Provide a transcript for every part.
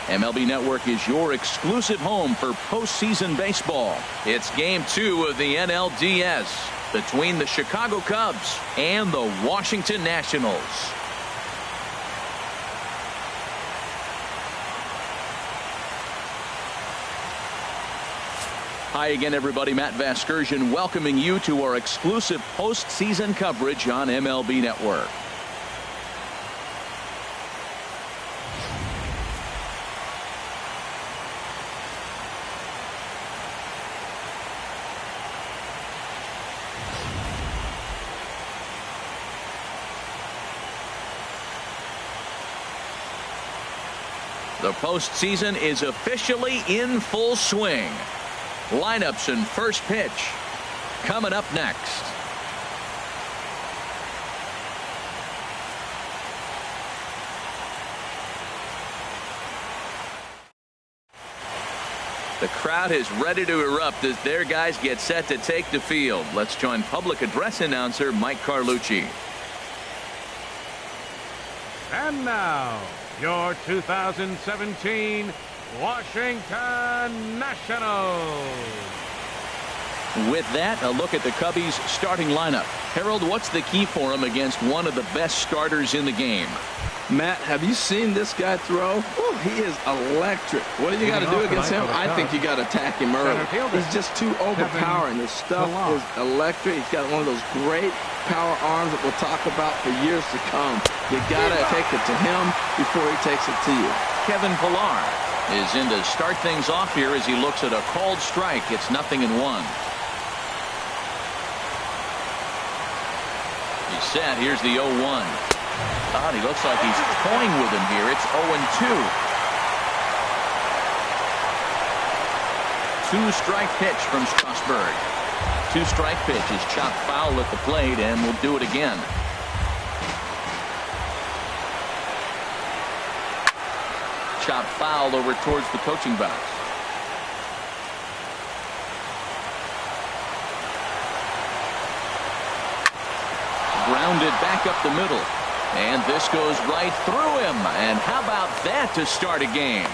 MLB Network is your exclusive home for postseason baseball. It's Game 2 of the NLDS between the Chicago Cubs and the Washington Nationals. Hi again, everybody. Matt Vasgersian welcoming you to our exclusive postseason coverage on MLB Network. The postseason is officially in full swing. Lineups and first pitch coming up next. The crowd is ready to erupt as their guys get set to take the field. Let's join public address announcer Mike Carlucci. And now, your 2017 Washington Nationals. With that, a look at the Cubbies starting lineup. Harold, what's the key for him against one of the best starters in the game? Matt, have you seen this guy throw? Ooh, he is electric. What do you got to do against him? I think you got to attack him early. He's just too overpowering. His stuff is electric. He's got one of those great power arms that we'll talk about for years to come. You got to take it to him before he takes it to you. Kevin Pillar is in to start things off here as he looks at a called strike. It's 0-1. He's set. Here's the 0-1. He looks like he's toying with him here. It's 0-2. Two-strike pitch from Strasburg. Two-strike pitch is chopped foul at the plate, and we'll do it again. Chopped foul over towards the coaching box. Grounded back up the middle. And this goes right through him. And how about that to start a game?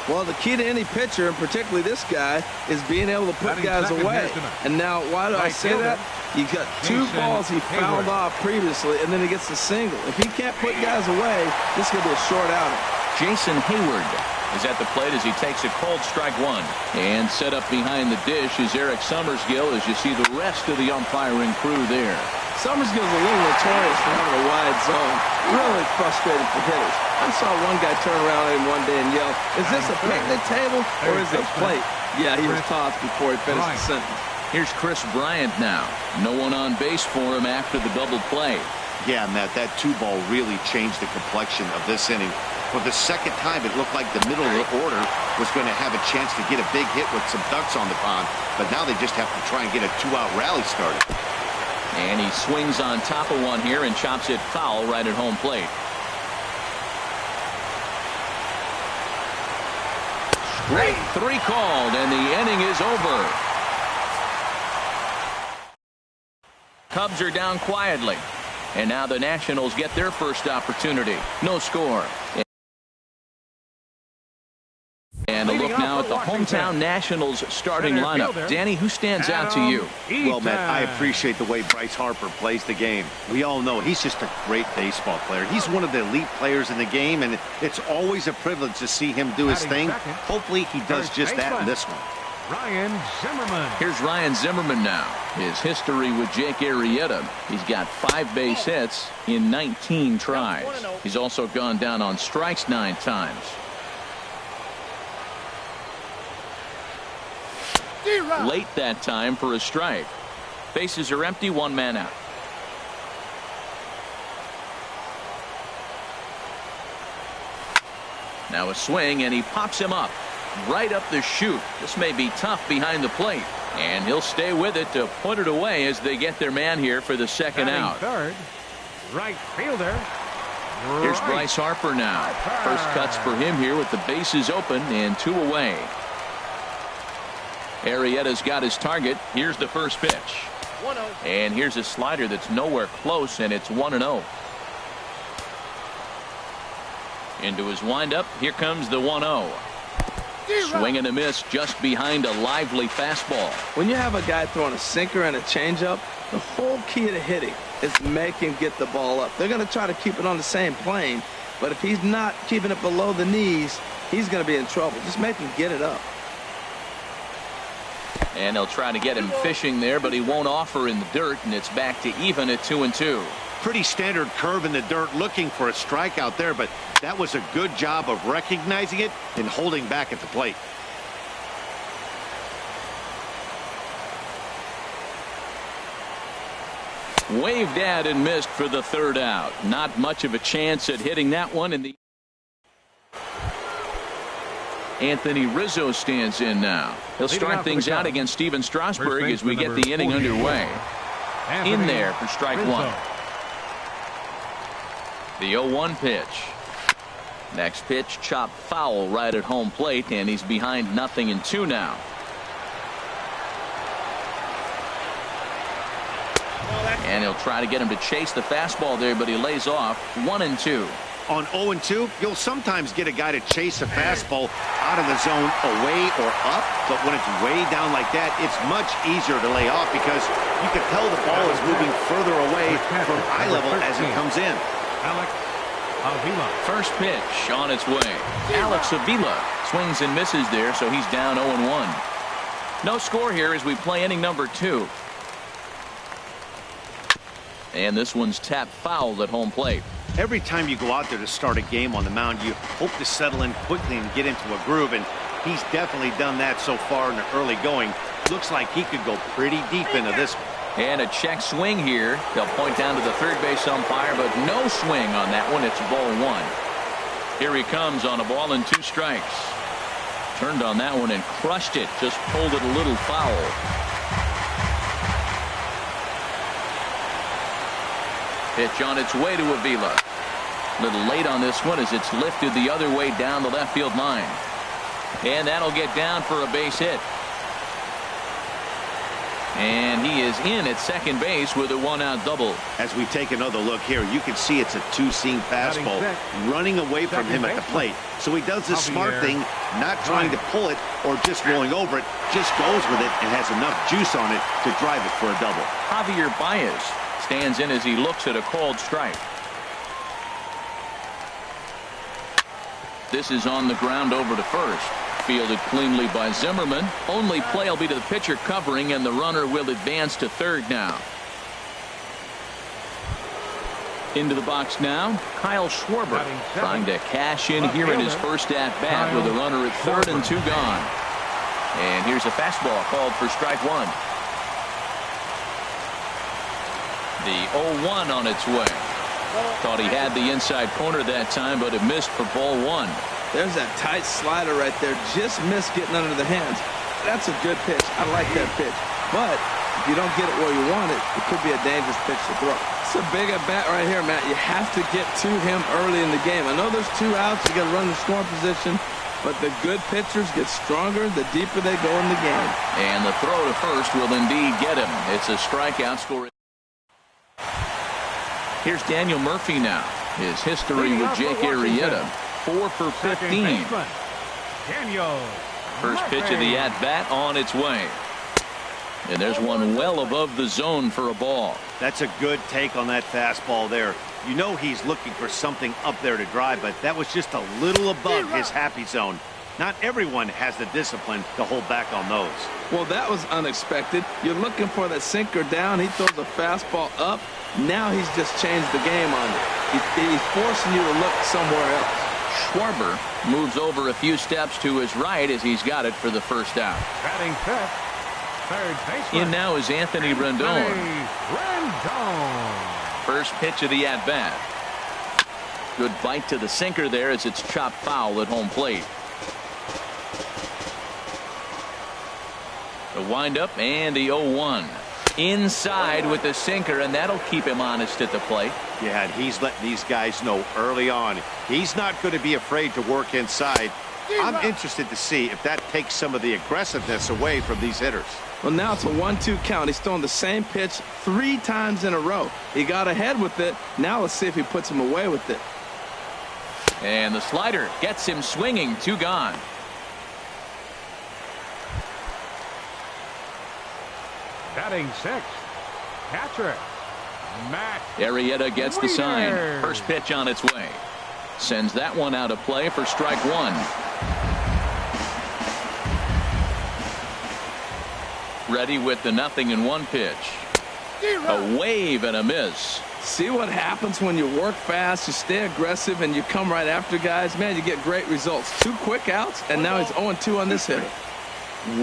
Well, the key to any pitcher, and particularly this guy, is being able to put guys away. And now, why do I say that? He's got two balls he fouled off previously, and then he gets a single. If he can't put guys away, this is going to be a short outing. Jason Hayward is at the plate as he takes a cold strike one. And set up behind the dish is Eric Summersgill as you see the rest of the umpiring crew there. Summersgill's a little notorious for having a wide zone. Really frustrating for hitters. I saw one guy turn around at him one day and yell, "Is this a picnic table or is it a plate?" Yeah, he was tossed before he finished the sentence. Here's Chris Bryant now. No one on base for him after the double play. Yeah, Matt, that two ball really changed the complexion of this inning. For the second time, it looked like the middle of the order was going to have a chance to get a big hit with some ducks on the pond. But now they just have to try and get a two-out rally started. And he swings on top of one here and chops it foul right at home plate. Straight three called, and the inning is over. Cubs are down quietly. And now the Nationals get their first opportunity. No score. And a look now at the hometown Nationals starting lineup. Danny, who stands out to you? Well, Matt, I appreciate the way Bryce Harper plays the game. We all know he's just a great baseball player. He's one of the elite players in the game, and it's always a privilege to see him do his thing. Hopefully he does just that in this one. Ryan Zimmerman. Here's Ryan Zimmerman now. His history with Jake Arrieta. He's got 5 base hits in 19 tries. He's also gone down on strikes 9 times. Late that time for a strike. Bases are empty, 1 man out. Now a swing, and he pops him up right up the chute. This may be tough behind the plate, and he'll stay with it to put it away as they get their man here for the second out. Third, right fielder. Here's Bryce Harper now. First cuts for him here with the bases open and 2 away. Arrieta's got his target. Here's the first pitch. And here's a slider that's nowhere close, and it's 1-0. Into his windup. Here comes the 1-0. Swing and a miss just behind a lively fastball. When you have a guy throwing a sinker and a changeup, the whole key to hitting is make him get the ball up. They're going to try to keep it on the same plane, but if he's not keeping it below the knees, he's going to be in trouble. Just make him get it up. And they'll try to get him fishing there, but he won't offer in the dirt, and it's back to even at 2-2. Pretty standard curve in the dirt, looking for a strikeout there, but that was a good job of recognizing it and holding back at the plate. Waved at and missed for the third out. Not much of a chance at hitting that one. In the Anthony Rizzo stands in now. He'll start things out against Steven Strasburg as we get the inning underway. In there for strike one. The 0-1 pitch. Next pitch, chopped foul right at home plate, and he's behind 0-2 now. And he'll try to get him to chase the fastball there, but he lays off. 1-2. On 0-2, you'll sometimes get a guy to chase a fastball out of the zone away or up, but when it's way down like that, it's much easier to lay off because you can tell the ball is moving further away from eye level as it comes in. Alex Avila. First pitch on its way. Alex Avila swings and misses there, so he's down 0-1. No score here as we play inning number 2. And this one's tapped foul at home plate. Every time you go out there to start a game on the mound, you hope to settle in quickly and get into a groove, and he's definitely done that so far in the early going. Looks like he could go pretty deep into this one. And a check swing here. They'll point down to the third base umpire, but no swing on that one. It's ball 1. Here he comes on a ball and 2 strikes. Turned on that one and crushed it. Just pulled it a little foul. Pitch on its way to Avila. A little late on this one as it's lifted the other way down the left field line. And that'll get down for a base hit. And he is in at second base with a 1-out double. As we take another look here, you can see it's a two-seam fastball running away from him at the plate. So he does the smart thing, not trying to pull it or just rolling over it, just goes with it and has enough juice on it to drive it for a double. Javier Baez stands in as he looks at a called strike. This is on the ground over to first. Fielded cleanly by Zimmerman. Only play will be to the pitcher covering, and the runner will advance to third now. Into the box now, Kyle Schwarber trying to cash in here in his first at-bat with a runner at third and 2 gone. And here's a fastball called for strike 1. The 0-1 on its way. Thought he had the inside corner that time, but it missed for ball 1. There's that tight slider right there. Just missed getting under the hands. That's a good pitch. I like that pitch. But if you don't get it where you want it, it could be a dangerous pitch to throw. It's a big at-bat right here, Matt. You have to get to him early in the game. I know there's 2 outs. You got to run the scoring position. But the good pitchers get stronger the deeper they go in the game. And the throw to first will indeed get him. It's a strikeout score. Here's Daniel Murphy now. His history with Jake Arrieta. 4 for 15. First pitch of the at-bat on its way. And there's one well above the zone for a ball. That's a good take on that fastball there. You know he's looking for something up there to drive, but that was just a little above his happy zone. Not everyone has the discipline to hold back on those. Well, that was unexpected. You're looking for the sinker down. He throws a fastball up. Now he's just changed the game on you. He's forcing you to look somewhere else. Schwarber moves over a few steps to his right as he's got it for the first out. Batting fifth, third baseman. In now is Anthony Rendon. First pitch of the at-bat. Good bite to the sinker there as it's chopped foul at home plate. The windup and the 0-1. Inside with the sinker, and that'll keep him honest at the plate. Yeah, and he's letting these guys know early on he's not going to be afraid to work inside. I'm interested to see if that takes some of the aggressiveness away from these hitters. Well, now it's a 1-2 count. He's throwing the same pitch 3 times in a row. He got ahead with it. Now let's see if he puts him away with it. And the slider gets him swinging. 2 gone. Batting 6th, catcher, Matt Arrieta gets the sign. Wieters. First pitch on its way. Sends that one out of play for strike 1. Ready with the 0-1 pitch. A wave and a miss. See what happens when you work fast, you stay aggressive, and you come right after guys? Man, you get great results. 2 quick outs, and now he's 0-2 on this hitter.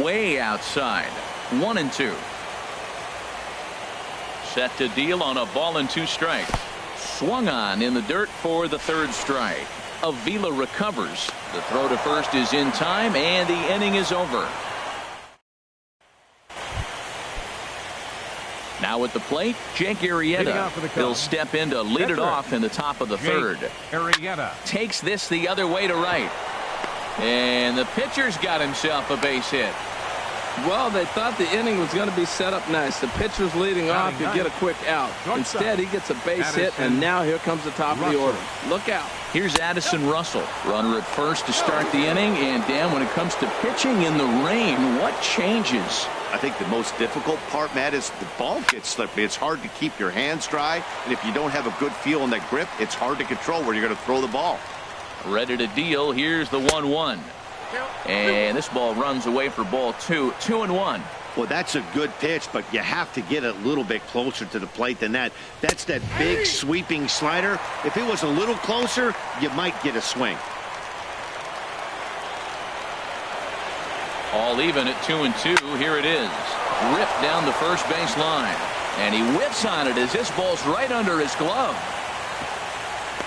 Way outside. 1-2. Set to deal on a ball and 2 strikes. Swung on in the dirt for the 3rd strike. Avila recovers. The throw to first is in time, and the inning is over. Now at the plate, Jake Arrieta. He'll step in to lead it off in the top of the 3rd. Arrieta Takes this the other way to right. And the pitcher's got himself a base hit. Well, they thought the inning was going to be set up nice. The pitcher's leading off, you get a quick out. Instead, he gets a base hit, and now here comes the top of the order. Look out. Here's Addison Russell. Runner at first to start the inning. And, Dan, when it comes to pitching in the rain, what changes? I think the most difficult part, Matt, is the ball gets slippery. It's hard to keep your hands dry, and if you don't have a good feel on that grip, it's hard to control where you're going to throw the ball. Ready to deal. Here's the 1-1. And this ball runs away for ball 2. 2-1. Well, that's a good pitch, but you have to get a little bit closer to the plate than that. That's that big sweeping slider. If it was a little closer, you might get a swing. All even at 2-2. Here it is. Ripped down the first base line. And he whips on it as this ball's right under his glove.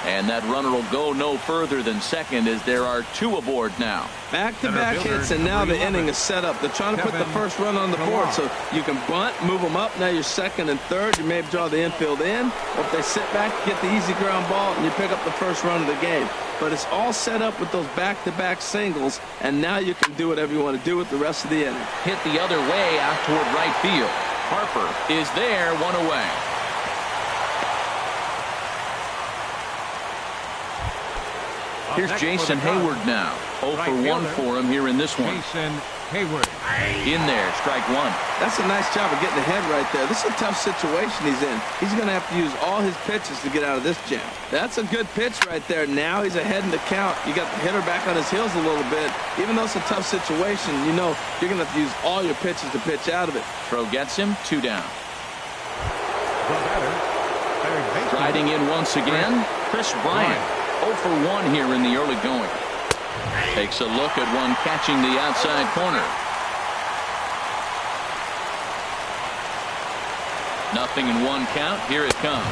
And that runner will go no further than second as there are 2 aboard now. Back-to-back hits, and now the inning is set up. They're trying to put the first run on the board, so you can bunt, move them up. Now you're second and third. You may draw the infield in. Or if they sit back, get the easy ground ball, and you pick up the first run of the game. But it's all set up with those back-to-back singles, and now you can do whatever you want to do with the rest of the inning. Hit the other way out toward right field. Harper is there, 1 away. Here's Jason Hayward now. 0 for 1 for him here in this one. Jason Hayward. In there, strike 1. That's a nice job of getting ahead right there. This is a tough situation he's in. He's going to have to use all his pitches to get out of this jam. That's a good pitch right there. Now he's ahead in the count. You got the hitter back on his heels a little bit. Even though it's a tough situation, you know you're going to have to use all your pitches to pitch out of it. Throw gets him, 2 down. The batter, third baseman. Riding in once again, Chris Bryant. 0 for 1 here in the early going. Takes a look at one catching the outside corner. 0-1 count. Here it comes.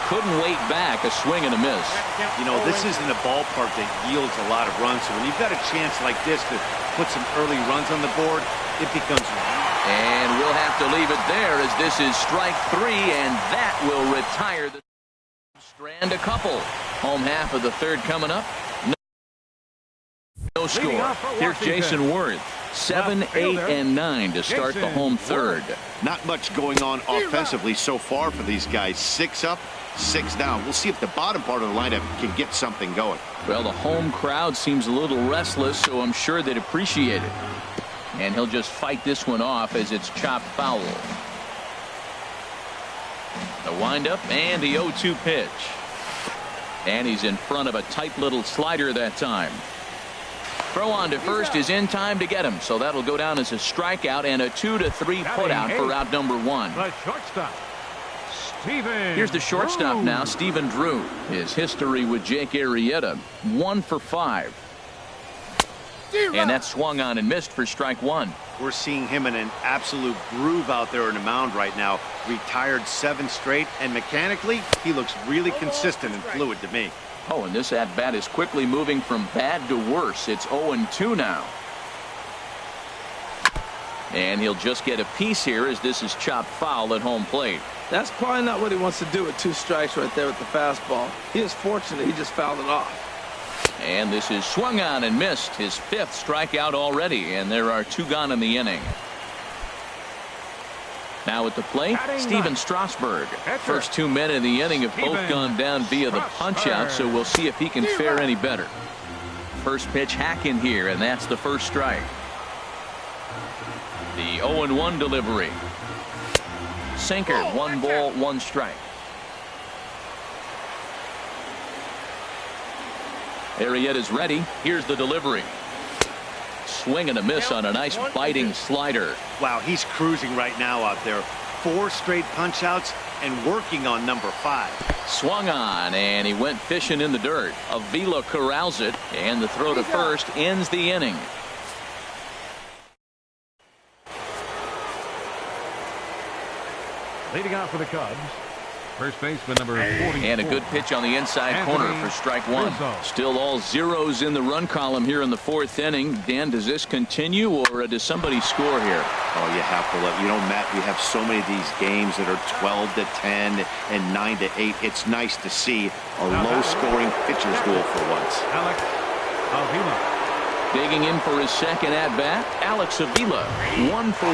Couldn't wait back. A swing and a miss. You know, this isn't a ballpark that yields a lot of runs, so when you've got a chance like this to put some early runs on the board, it becomes... And we'll have to leave it there as this is strike 3, and that will retire the strand a couple. Home half of the 3rd coming up. No score. Here's Jason Worth. 7, 8, and 9 to start the home 3rd. Not much going on offensively so far for these guys. 6 up, 6 down. We'll see if the bottom part of the lineup can get something going. Well, the home crowd seems a little restless, so I'm sure they'd appreciate it. And he'll just fight this one off as it's chopped foul. The windup and the 0-2 pitch. And he's in front of a tight little slider that time. Throw on to first is in time to get him, so that'll go down as a strikeout and a 2-3 putout for out number 1. The shortstop, Stephen Here's the shortstop Drew. now, Stephen Drew. His history with Jake Arrieta, 1 for 5. And that swung on and missed for strike 1. We're seeing him in an absolute groove out there in the mound right now. Retired 7 straight, and mechanically, he looks really consistent and fluid to me. Oh, and this at-bat is quickly moving from bad to worse. It's 0-2 now. And he'll just get a piece here as this is chopped foul at home plate. That's probably not what he wants to do with 2 strikes right there with the fastball. He is fortunate he just fouled it off. And this is swung on and missed. His 5th strikeout already, and there are 2 gone in the inning. Now at the plate, Steven Strasburg. First 2 men in the inning have both gone down via the punch-out, so we'll see if he can fare any better. First pitch hack in here, and that's the first strike. The 0-1 delivery. Sinker, 1 ball, 1 strike. Arrieta's ready. Here's the delivery. Swing and a miss on a nice biting slider. Wow, he's cruising right now out there. 4 straight punch-outs and working on number 5. Swung on, and he went fishing in the dirt. Avila corrals it, and the throw to first ends the inning. Leading off for the Cubs, first baseman number 44. And a good pitch on the inside corner for strike 1. Still all zeros in the run column here in the 4th inning. Dan, does this continue, or does somebody score here? Oh, you have to let, Matt, we have so many of these games that are 12-10 and 9-8. It's nice to see a low-scoring pitcher's duel for once. Alex Avila. Digging in for his second at-bat, Alex Avila, 1 for 1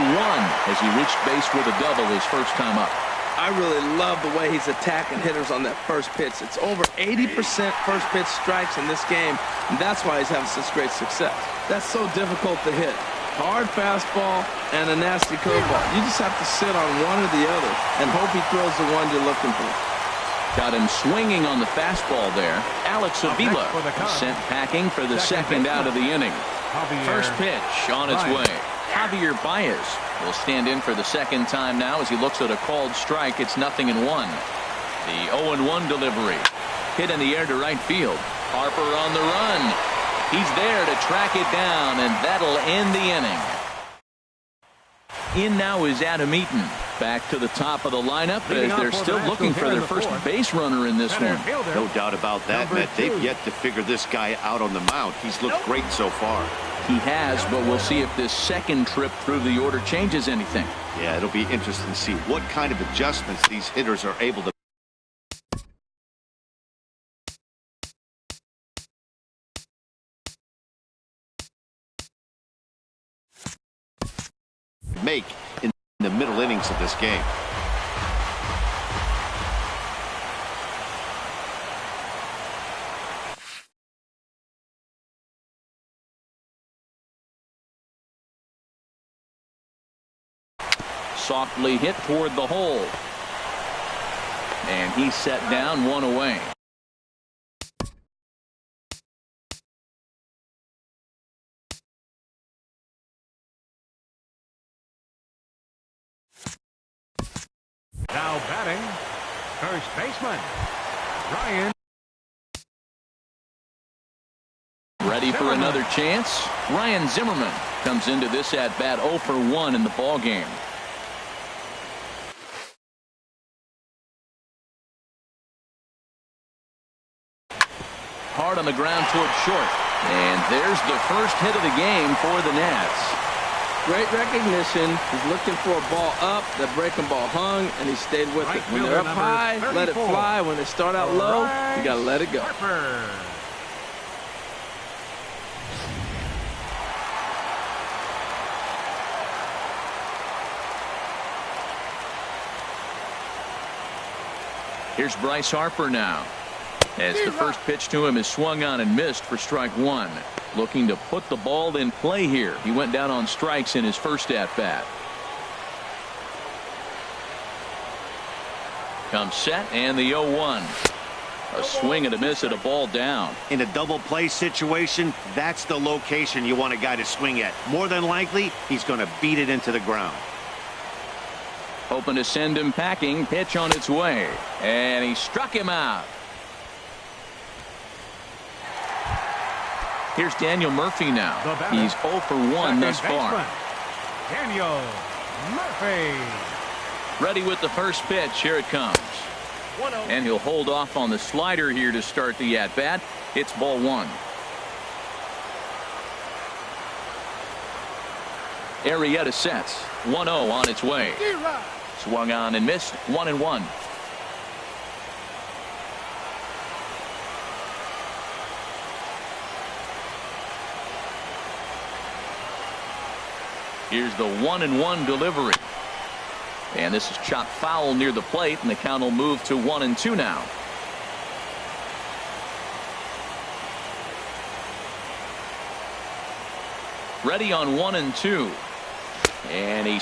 as he reached base with a double his first time up. I really love the way he's attacking hitters on that first pitch. It's over 80% first pitch strikes in this game, and that's why he's having such great success. That's so difficult to hit. Hard fastball and a nasty curveball. You just have to sit on one or the other and hope he throws the one you're looking for. Got him swinging on the fastball there. Alex Avila sent packing for the second out of the inning. First pitch on its way. Javier Baez will stand in for the second time now as he looks at a called strike. It's 0-1. The 0-1 delivery. Hit in the air to right field. Harper on the run. He's there to track it down, and that'll end the inning. In now is Adam Eaton. Back to the top of the lineup as they're still looking for their first base runner in this one. No doubt about that, Matt. They've yet to figure this guy out on the mound. He's looked great so far. He has, but we'll see if this second trip through the order changes anything. Yeah, it'll be interesting to see what kind of adjustments these hitters are able to make in the middle innings of this game. Softly hit toward the hole. And he's set down, 1 away. Now batting, first baseman, Ryan. Ready for another chance? Ryan Zimmerman comes into this at-bat 0 for 1 in the ballgame. Hard on the ground toward short. And there's the first hit of the game for the Nats. Great recognition. He's looking for a ball up. The breaking ball hung, and he stayed with it. When they're up high, let it fly. When they start out low, you got to let it go. Here's Bryce Harper now. As the first pitch to him is swung on and missed for strike 1. Looking to put the ball in play here. He went down on strikes in his first at-bat. Comes set, and the 0-1. A swing and a miss at a ball down. In a double play situation, that's the location you want a guy to swing at. More than likely, he's going to beat it into the ground. Hoping to send him packing. Pitch on its way. And he struck him out. Here's Daniel Murphy now. He's 0 for 1 thus far. Daniel Murphy. Ready with the first pitch. Here it comes. And he'll hold off on the slider here to start the at-bat. It's ball 1. Arrieta sets. 1-0 on its way. Swung on and missed. 1-1. Here's the 1-1 delivery. And this is chopped foul near the plate, and the count will move to 1-2 now. Ready on 1-2. And he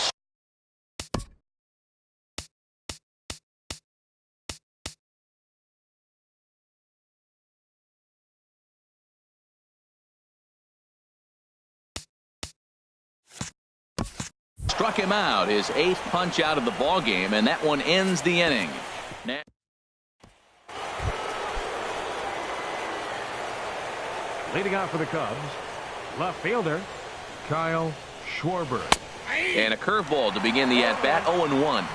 struck him out, his 8th punch out of the ball game, and that one ends the inning. Now Leading off for the Cubs, left fielder Kyle Schwarber. And a curveball to begin the at-bat, 0-1.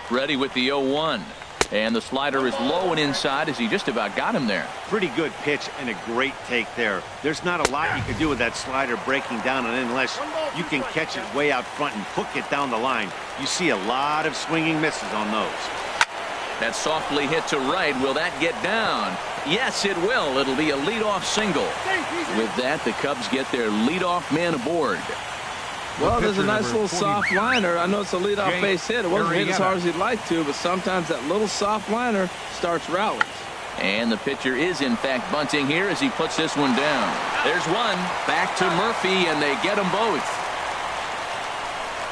Ready with the 0-1. And the slider is low and inside as he just about got him there. Pretty good pitch and a great take there. There's not a lot you can do with that slider breaking down, and unless you can catch it way out front and hook it down the line, you see a lot of swinging misses on those. That softly hit to right. Will that get down? Yes, it will. It'll be a leadoff single. With that, the Cubs get their leadoff man aboard. Well, there's a nice little soft liner. I know it's a leadoff base hit. It wasn't hit as hard as he'd like to, but sometimes that little soft liner starts rallies. And the pitcher is, in fact, bunting here as he puts this one down. There's one. Back to Murphy, and they get them both.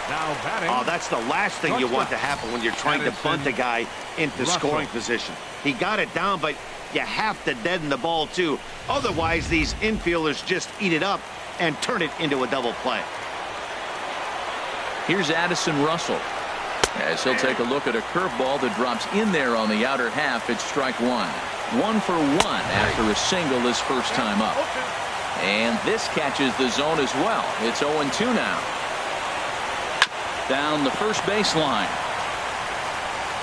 Now batting. Oh, that's the last thing you want to happen when you're trying to bunt a guy into scoring position. He got it down, but you have to deaden the ball, too. Otherwise, these infielders just eat it up and turn it into a double play. Here's Addison Russell as he'll take a look at a curveball that drops in there on the outer half. It's strike one. 1 for 1 after a single his first time up. And this catches the zone as well. It's 0-2 now. Down the first baseline.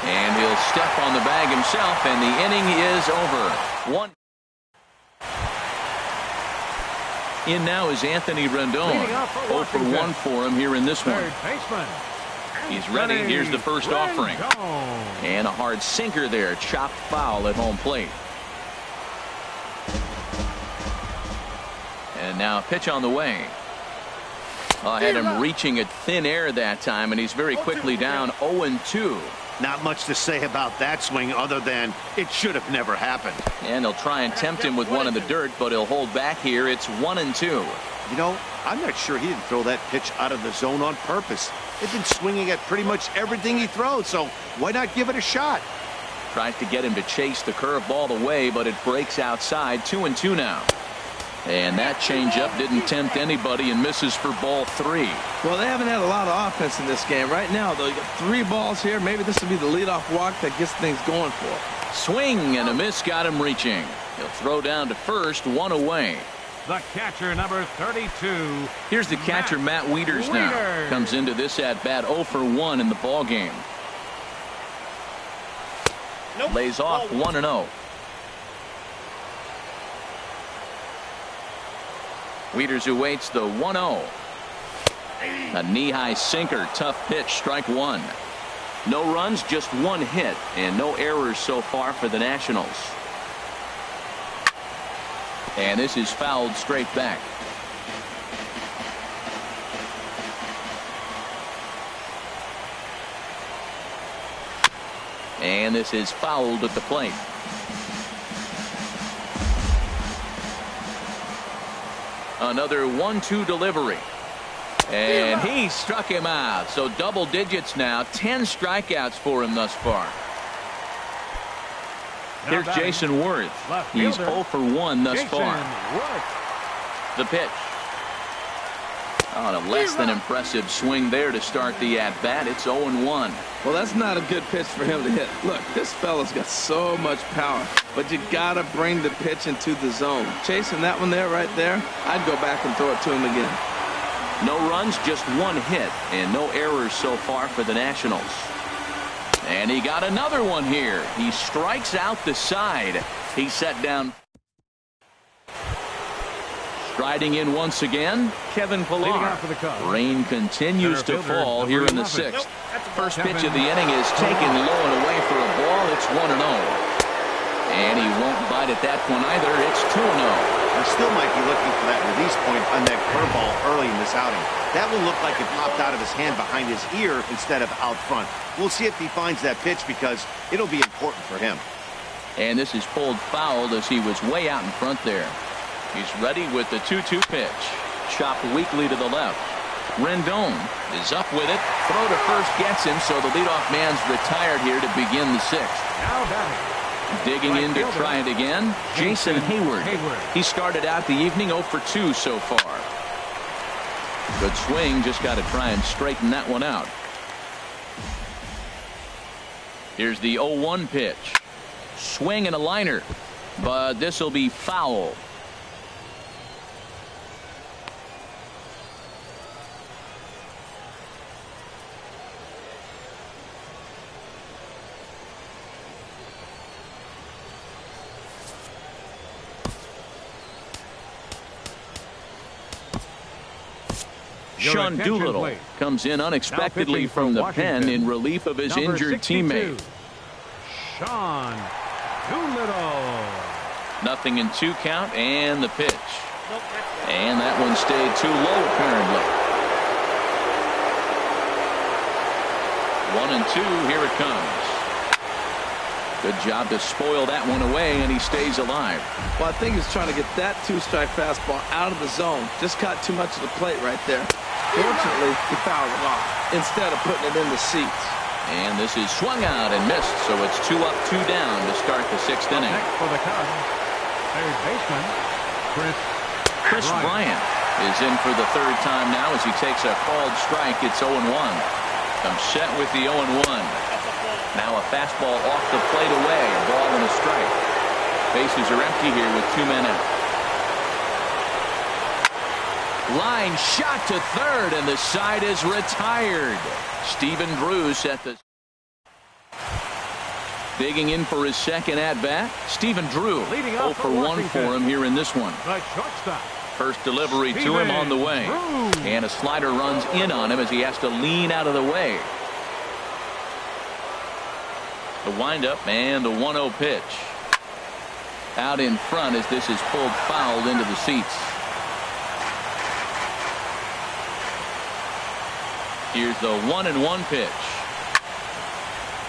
And he'll step on the bag himself, and the inning is over. 1. In now is Anthony Rendon. 0 for 1 for him here in this one. He's ready. Here's the first offering. And a hard sinker there. Chopped foul at home plate. And now a pitch on the way. I had him reaching at thin air that time, and he's very quickly down 0-2. Not much to say about that swing other than it should have never happened. And they'll try and tempt him with one in the dirt, but he'll hold back here. It's 1-2. You know, I'm not sure he didn't throw that pitch out of the zone on purpose. They've been swinging at pretty much everything he throws, so why not give it a shot? Tries to get him to chase the curveball away, but it breaks outside. 2-2 now. And that changeup didn't tempt anybody and misses for ball 3. Well, they haven't had a lot of offense in this game. Right now, though, you got 3 balls here. Maybe this will be the leadoff walk that gets things going for him. Swing and a miss got him reaching. He'll throw down to first, 1 away. The catcher, number 32. Here's the catcher, Matt Wieters now. Comes into this at bat 0 for 1 in the ball game. Lays off 1-0. Wieters who waits the 1-0. A knee-high sinker, tough pitch, strike 1. No runs, just 1 hit, and no errors so far for the Nationals. And this is fouled straight back. And this is fouled at the plate. Another 1-2 delivery. And he struck him out. So double digits now. 10 strikeouts for him thus far. Here's Jason Worth. He's 0 for 1 thus far. The pitch. On a less than impressive swing there to start the at-bat. It's 0-1. Well, that's not a good pitch for him to hit. Look, this fella's got so much power, but you got to bring the pitch into the zone. Chasing that one there, right there, I'd go back and throw it to him again. No runs, just 1 hit, and no errors so far for the Nationals. And he got another one here. He strikes out the side. He's set down. Striding in once again, Kevin Pillar. Rain continues to fall here in the 6th. First pitch of the inning is taken low and away for a ball. It's 1-0. And he won't bite at that one either. It's 2-0. I still might be looking for that release point on that curveball early in this outing. That will look like it popped out of his hand behind his ear instead of out front. We'll see if he finds that pitch because it'll be important for him. And this is pulled foul as he was way out in front there. He's ready with the 2-2 pitch. Chopped weakly to the left. Rendon is up with it. Throw to first gets him, so the leadoff man's retired here to begin the sixth. Now batting. Digging in to try it again, Jason Hayward. He started out the evening 0 for 2 so far. Good swing, just got to try and straighten that one out. Here's the 0-1 pitch. Swing and a liner, but this will be foul. Sean Doolittle comes in unexpectedly from the pen in relief of his injured teammate. Sean Doolittle. 0-2 count and the pitch. And that one stayed too low apparently. 1-2, here it comes. Good job to spoil that one away, and he stays alive. Well, I think he's trying to get that 2-strike fastball out of the zone. Just caught too much of the plate right there. Fortunately, he fouled it off instead of putting it in the seats. And this is swung out and missed, so it's 2 up, 2 down to start the sixth inning. Next for the Cubs, third baseman Chris Bryant is in for the third time now as he takes a called strike. It's 0-1. Comes set with the 0-1. Now a fastball off the plate away, a ball and a strike. Bases are empty here with 2 men out. Line shot to third, and the side is retired. Stephen Drew set the... Digging in for his second at-bat, Stephen Drew. 0 for 1 for him here in this one. The shortstop. First delivery to him on the way. And a slider runs in on him as he has to lean out of the way. The windup and the 1-0 pitch. Out in front as this is pulled fouled into the seats. Here's the 1-1 pitch.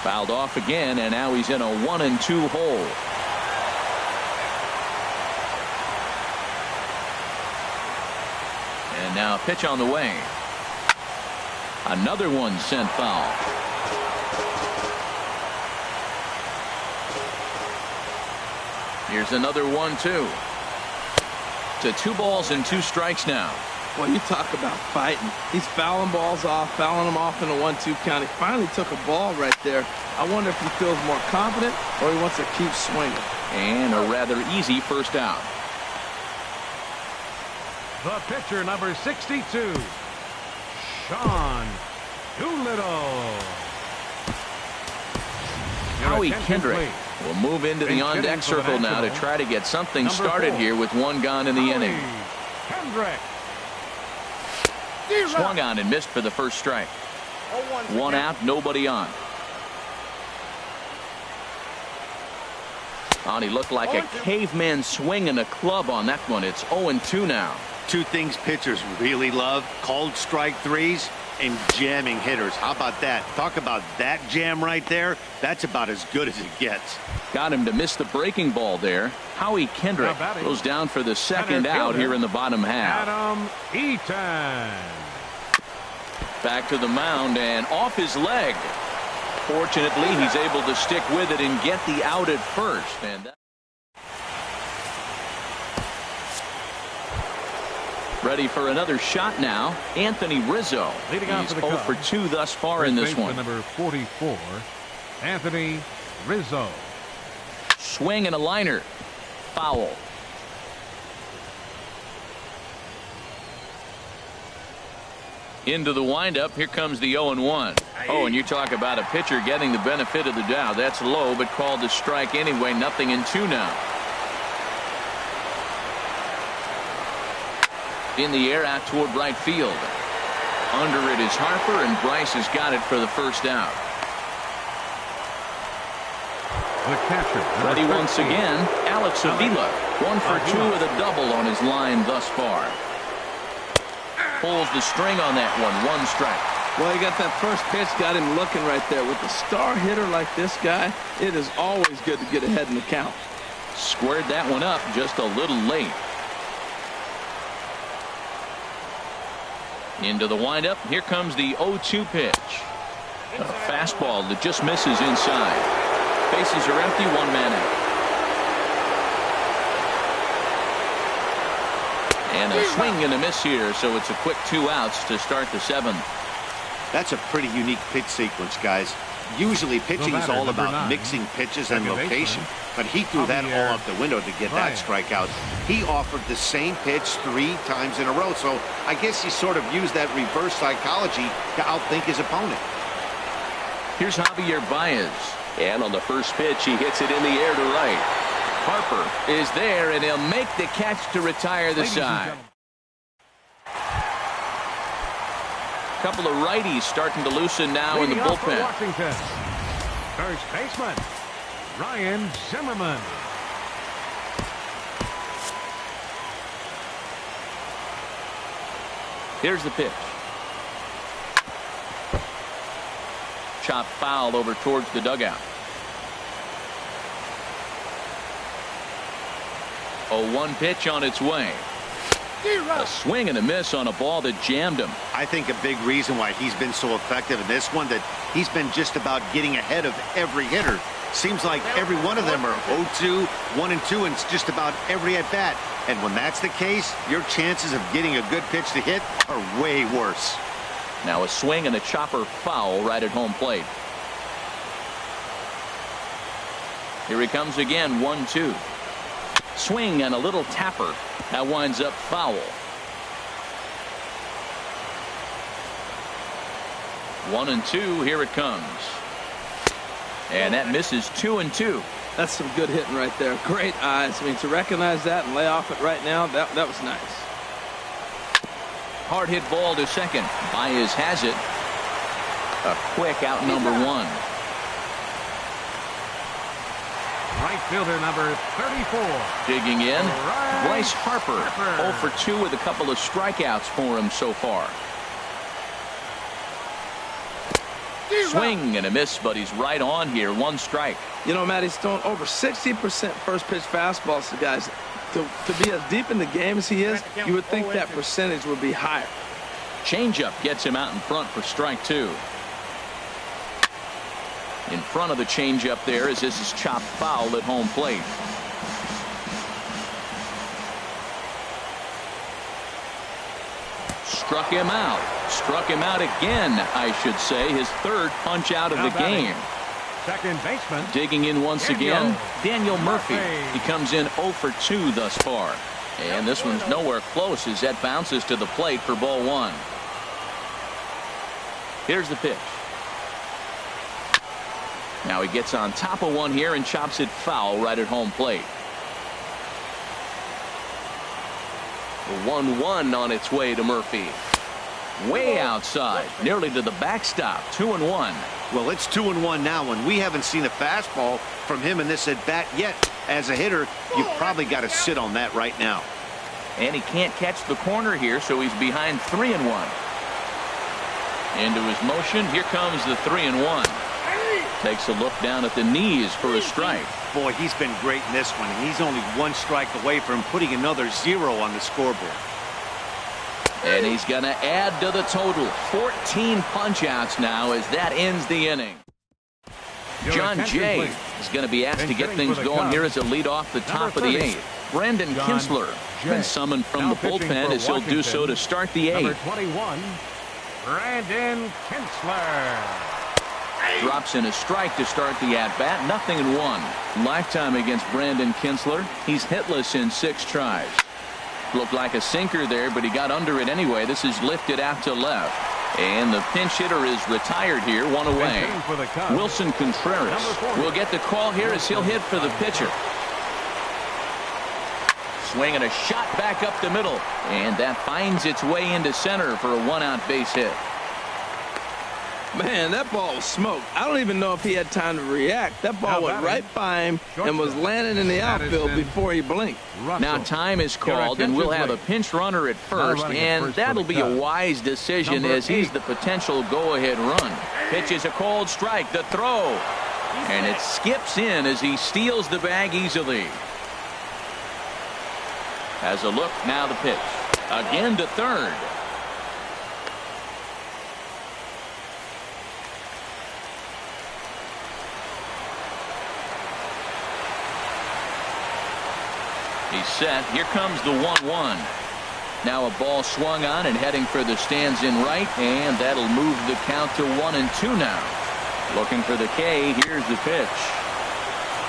Fouled off again, and now he's in a 1-2 hole. And now a pitch on the way. Another one sent foul. Here's another 1-2. To 2 balls and 2 strikes now. Well, you talk about fighting. He's fouling balls off, fouling them off in a 1-2 count. He finally took a ball right there. I wonder if he feels more confident or he wants to keep swinging. And a rather easy first out. The pitcher, number 62, Sean Doolittle. Howie Kendrick will move into the on-deck circle now to try to get something started here with 1 gone in the inning. Kendrick. Swung on and missed for the first strike. 1 out, nobody on. Oh, he looked like a caveman swinging a club on that one. It's 0-2 now. 2 things pitchers really love: called strike threes and jamming hitters. How about that? Talk about that jam right there. That's about as good as it gets. Got him to miss the breaking ball there. Howie Kendrick goes down for the second out here in the bottom half. Adam Eaton. Back to the mound and off his leg. Fortunately, he's able to stick with it and get the out at first. And ready for another shot now, Anthony Rizzo. Leading off He's for the 0 Cubs, for 2 thus far in this one. Number 44, Anthony Rizzo. Swing and a liner. Foul. Into the windup. Here comes the 0-1. Oh, and you talk about a pitcher getting the benefit of the doubt. That's low, but called a strike anyway. 0-2 now. In the air out toward right field. Under it is Harper, and Bryce has got it for the first out. The catcher. Ready once again, Alex Avila. 1 for 2 with a double on his line thus far. Pulls the string on that one. 1 strike. Well, he got that first pitch, got him looking right there. With a star hitter like this guy, it is always good to get ahead in the count. Squared that one up just a little late. Into the windup. Here comes the 0-2 pitch. A fastball that just misses inside. Bases are empty. 1 man out. And a swing and a miss here, so it's a quick 2 outs to start the 7th. That's a pretty unique pitch sequence, guys. Usually pitching is all about mixing pitches and location, but he threw that all out the window to get that strikeout. He offered the same pitch 3 times in a row, so I guess he sort of used that reverse psychology to outthink his opponent. Here's Javier Baez. And on the first pitch, he hits it in the air to right. Harper is there, and he'll make the catch to retire the side. Couple of righties starting to loosen now in the bullpen. Washington. First baseman, Ryan Zimmerman. Here's the pitch. Chop foul over towards the dugout. 0-1 pitch on its way. A swing and a miss on a ball that jammed him. I think a big reason why he's been so effective in this one, that he's been just about getting ahead of every hitter. Seems like every one of them are 0-2, 1-2, and it's just about every at-bat. And when that's the case, your chances of getting a good pitch to hit are way worse. Now a swing and a chopper foul right at home plate. Here he comes again, 1-2. Swing and a little tapper. That winds up foul. 1-2. Here it comes. And that misses 2-2. That's some good hitting right there. Great eyes. I mean, to recognize that and lay off it right now, that was nice. Hard hit ball to second. Baez has it. A quick out number 1. Right fielder number 34. Digging in, Bryce Harper. 0 for 2 with a couple of strikeouts for him so far. Swing and a miss, but he's right on here. 1 strike. You know, Matt, he's thrown over 60% first pitch fastballs to guys. To be as deep in the game as he is, you would think that percentage would be higher. Changeup gets him out in front for strike 2. In front of the changeup there, as this is chopped foul at home plate. Struck him out. Struck him out again, I should say. His 3rd punch out of the game. Second baseman. Digging in once again, Daniel Murphy. He comes in 0 for 2 thus far. And this one's nowhere close as that bounces to the plate for ball 1. Here's the pitch. Now he gets on top of one here and chops it foul right at home plate. The 1-1 on its way to Murphy. Way outside, nearly to the backstop. 2-1. Well, it's 2-1 now, and we haven't seen a fastball from him in this at-bat yet. As a hitter, you've probably got to sit on that right now. And he can't catch the corner here, so he's behind 3-1. Into his motion, here comes the 3-1. Takes a look down at the knees for a strike. Boy, he's been great in this one, and he's only 1 strike away from putting another 0 on the scoreboard. And he's going to add to the total. 14 punch-outs now as that ends the inning. John Jay is going to be asked to get things going here as a lead off the top of the 8th. Brandon Kintzler been summoned from the bullpen as he'll do so to start the 8th. Number 21, Brandon Kintzler. Drops in a strike to start the at-bat. 0-1. Lifetime against Brandon Kintzler. He's hitless in 6 tries. Looked like a sinker there, but he got under it anyway. This is lifted out to left. And the pinch hitter is retired here, 1 away. Wilson Contreras will get the call here as he'll hit for the pitcher. Swinging a shot back up the middle. And that finds its way into center for a 1-out base hit. Man, that ball was smoked. I don't even know if he had time to react. That ball went right by him and was landing in the outfield before he blinked. Now time is called, and we'll have a pinch runner at first, and that'll be a wise decision as he's the potential go-ahead run. Pitch is a cold strike. The throw, and it skips in as he steals the bag easily. Has a look, now the pitch. Again to third. He's set. Here comes the 1-1. Now a ball swung on and heading for the stands in right, and that'll move the count to 1-2 now. Looking for the K. Here's the pitch.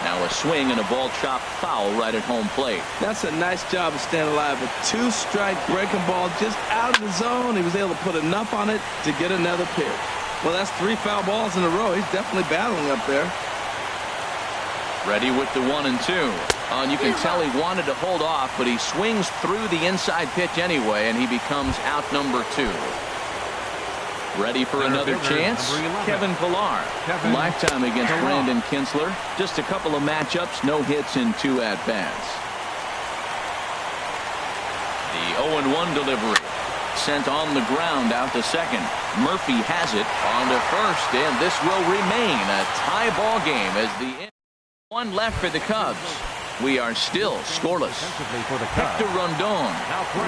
Now a swing and a ball chopped foul right at home plate. That's a nice job of staying alive. A 2-strike breaking ball just out of the zone. He was able to put enough on it to get another pitch. Well, that's 3 foul balls in a row. He's definitely battling up there. Ready with the 1-2. And you can tell he wanted to hold off, but he swings through the inside pitch anyway, and he becomes out number 2. Ready for another chance? Kevin Pillar. Lifetime against Brandon Kintzler. Just a couple of matchups, no hits in 2 at-bats. The 0-1 delivery. Sent on the ground out to second. Murphy has it on to first, and this will remain a tie ball game as the 1 left for the Cubs. We are still scoreless. Hector Rondon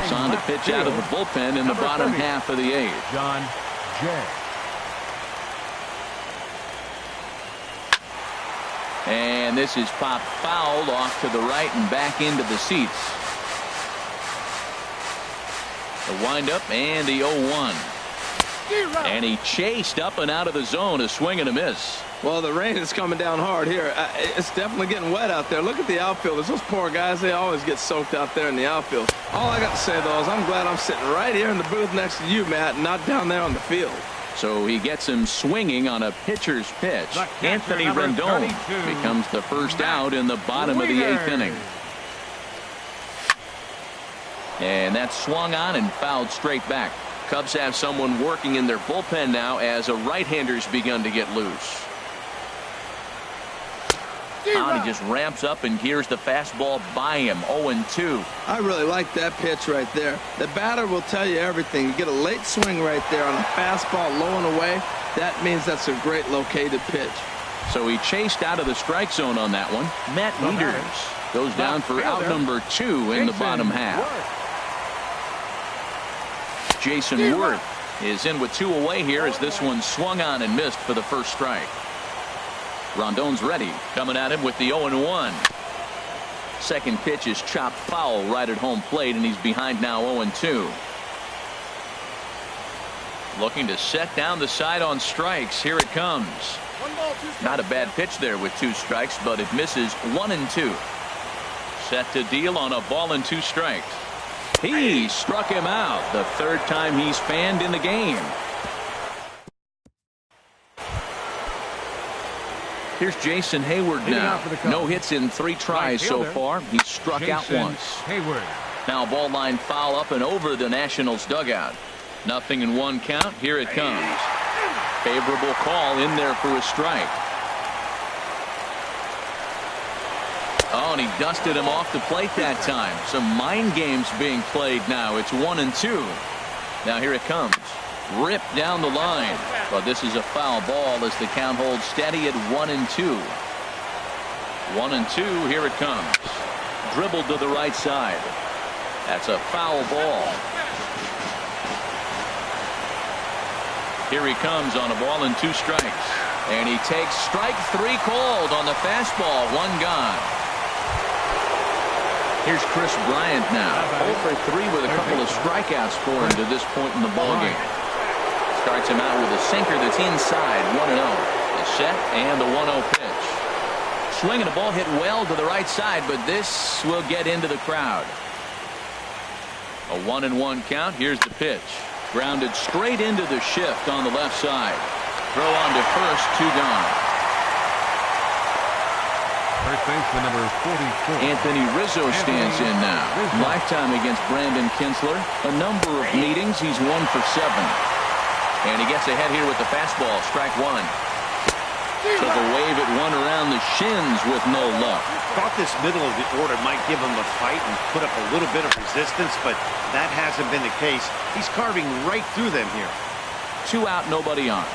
is on to pitch out of the bullpen in the bottom half of the 8th. John Jay. And this is popped foul off to the right and back into the seats. The windup and the 0-1. And he chased up and out of the zone, a swing and a miss. Well, the rain is coming down hard here. It's definitely getting wet out there. Look at the outfielders. Those poor guys, they always get soaked out there in the outfield. All I got to say, though, is I'm glad I'm sitting right here in the booth next to you, Matt, and not down there on the field. So he gets him swinging on a pitcher's pitch. Anthony Rendon becomes the first out in the bottom of the 8th inning. And that's swung on and fouled straight back. Cubs have someone working in their bullpen now as a right-hander's begun to get loose. He just ramps up and hears the fastball by him. 0-2. I really like that pitch right there. The batter will tell you everything. You get a late swing right there on a fastball low and away. That means that's a great located pitch. So he chased out of the strike zone on that one. Matt Wieters goes down for out number 2 in the bottom half. Jason Worth is in with 2 away here as this one swung on and missed for the first strike. Rondon's ready, coming at him with the 0-1. Second pitch is chopped foul right at home plate, and he's behind now 0-2. Looking to set down the side on strikes. Here it comes. Not a bad pitch there with 2 strikes, but it misses 1-2. Set to deal on a ball and 2 strikes. He struck him out, the 3rd time he's fanned in the game. Here's Jason Hayward now. No hits in 3 tries so far. He's struck out once. Now ball line foul up and over the Nationals dugout. 0-1 count. Here it comes. Favorable call in there for a strike. Oh, and he dusted him off the plate that time. Some mind games being played now. It's 1-2. Now here it comes. Ripped down the line. But this is a foul ball as the count holds steady at 1-2. 1-2. Here it comes. Dribbled to the right side. That's a foul ball. Here he comes on a ball and 2 strikes. And he takes strike 3 called on the fastball. 1 gone. Here's Chris Bryant now. 0 for 3 with a couple of strikeouts for him to this point in the ballgame. Starts him out with a sinker that's inside. 1-0. The set and the 1-0 pitch. Swing and a ball hit well to the right side, but this will get into the crowd. A 1-1 count. Here's the pitch. Grounded straight into the shift on the left side. Throw on to first. 2 gone. First baseman number 44. Anthony Rizzo stands in now. Lifetime against Brandon Kintzler. A number of meetings. He's 1 for 7. And he gets ahead here with the fastball. Strike one. Took a wave at one around the shins with no luck. Thought this middle of the order might give him a fight and put up a little bit of resistance, but that hasn't been the case. He's carving right through them here. 2 out, nobody on.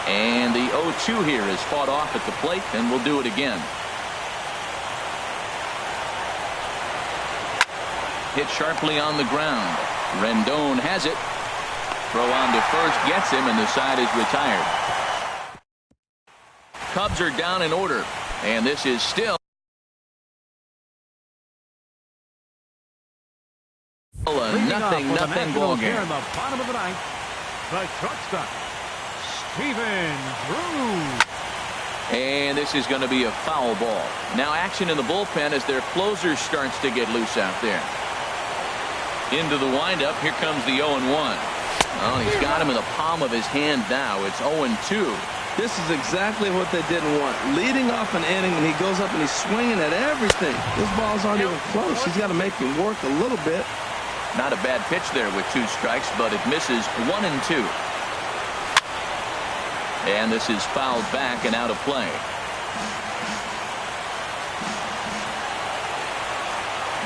And the 0-2 here is fought off at the plate, and we'll do it again. Hit sharply on the ground. Rendon has it. Throw on to first gets him, and the side is retired. Cubs are down in order, and this is still a nothing ball game. Here in the bottom of the ninth, the shortstop, Stephen Drew. And this is going to be a foul ball. Now action in the bullpen as their closer starts to get loose out there. Into the windup. Here comes the 0-1. Well, he's got him in the palm of his hand now. It's 0-2. This is exactly what they didn't want. Leading off an inning, and he goes up and he's swinging at everything. This ball's aren't even close. He's got to make him work a little bit. Not a bad pitch there with 2 strikes, but it misses 1-2. And this is fouled back and out of play.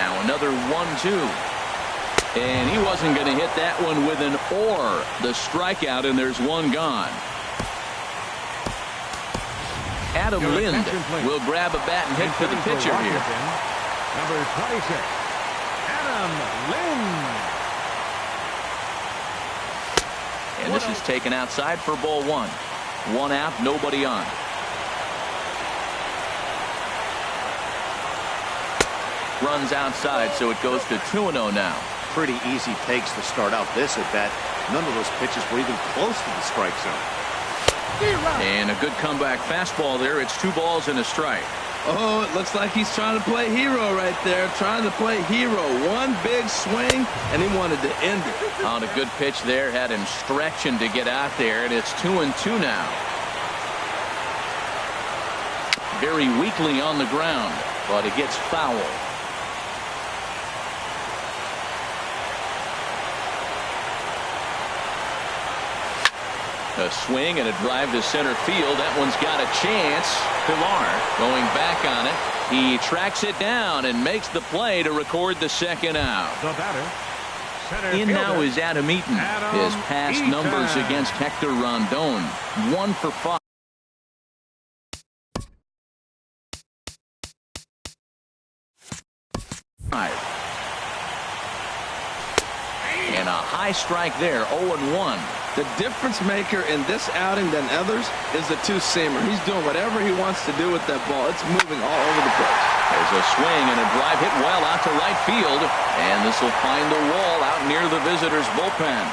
Now another 1-2. And he wasn't going to hit that one with an or. The strikeout, and there's one gone. Adam Lind will grab a bat and hit for the pitcher here. Number 26, Adam Lind. And this is taken outside for ball 1. 1 out, nobody on. Runs outside, so it goes to 2-0 now. Pretty easy takes to start out this at bat. None of those pitches were even close to the strike zone. And a good comeback fastball there. It's 2 balls and a strike. Oh, it looks like he's trying to play hero right there. Trying to play hero. One big swing, and he wanted to end it. On a good pitch there. Had him stretching to get out there, and it's 2-2 now. Very weakly on the ground, but it gets foul. A swing and a drive to center field. That one's got a chance. Pilar going back on it. He tracks it down and makes the play to record the second out. The batter, center in fielder, now is Adam Eaton. His past Eaton. numbers against Hector Rondon. 1 for 5. And a high strike there. 0-1. The difference maker in this outing than others is the 2-seamer. He's doing whatever he wants to do with that ball. It's moving all over the place. There's a swing and a drive hit well out to right field. And this will find the wall out near the visitors' bullpen.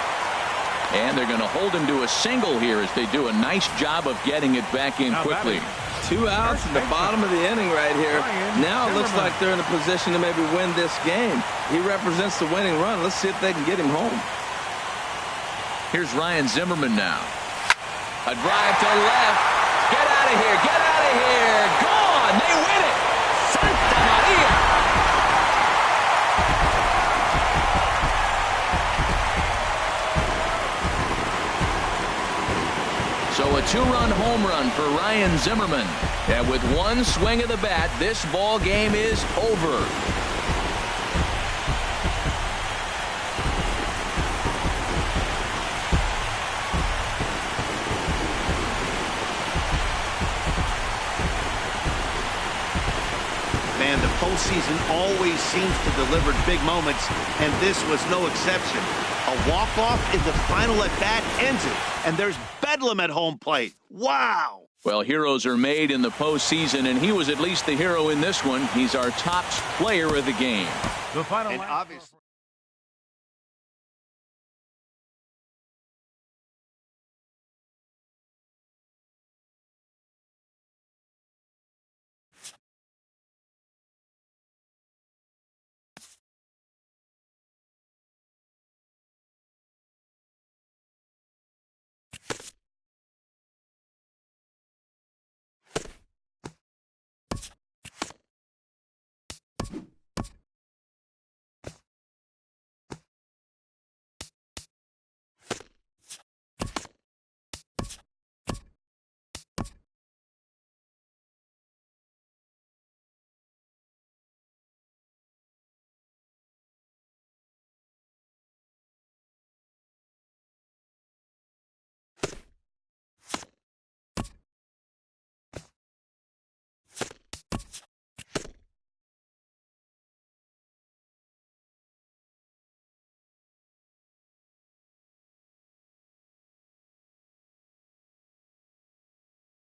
And they're going to hold him to a single here as they do a nice job of getting it back in quickly. 2 outs in the bottom of the inning right here. Now it looks like they're in a position to maybe win this game. He represents the winning run. Let's see if they can get him home. Here's Ryan Zimmerman now. A drive to left. Get out of here. Get out of here. Gone. They win it. Santa Maria. So a 2-run home run for Ryan Zimmerman. And with 1 swing of the bat, this ball game is over. Man, the postseason always seems to deliver big moments, and this was no exception. A walk-off in the final at-bat ends it, and there's bedlam at home plate. Wow! Well, heroes are made in the postseason, and he was at least the hero in this one. He's our top player of the game. The final And obviously